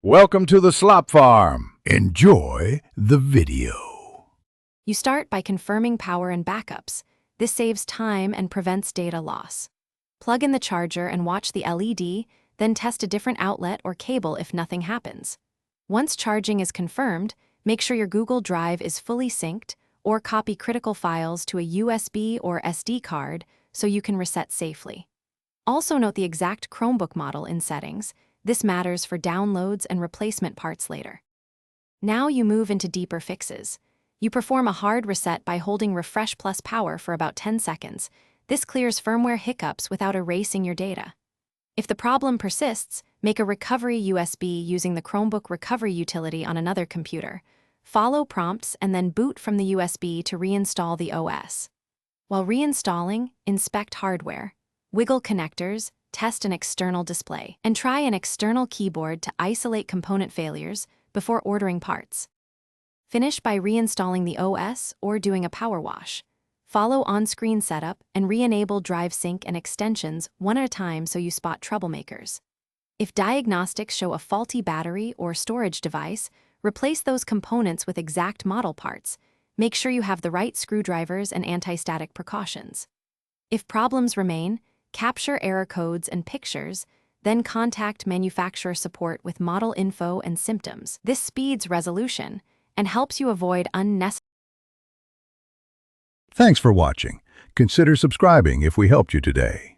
Welcome to the Slop Farm. Enjoy the video. You start by confirming power and backups. This saves time and prevents data loss. Plug in the charger and watch the LED, then test a different outlet or cable if nothing happens. Once charging is confirmed, make sure your Google Drive is fully synced or copy critical files to a USB or SD card so you can reset safely. Also note the exact Chromebook model in settings. This matters for downloads and replacement parts later. Now you move into deeper fixes. You perform a hard reset by holding Refresh plus Power for about 10 seconds. This clears firmware hiccups without erasing your data. If the problem persists, make a recovery USB using the Chromebook recovery utility on another computer. Follow prompts and then boot from the USB to reinstall the OS. While reinstalling, inspect hardware, wiggle connectors, test an external display, and try an external keyboard to isolate component failures before ordering parts. Finish by reinstalling the OS or doing a power wash. Follow on-screen setup and re-enable Drive Sync and extensions one at a time so you spot troublemakers. If diagnostics show a faulty battery or storage device, replace those components with exact model parts. Make sure you have the right screwdrivers and anti-static precautions. If problems remain, capture error codes and pictures, then contact manufacturer support with model info and symptoms. This speeds resolution and helps you avoid unnecessary. Thanks for watching. Consider subscribing if we helped you today.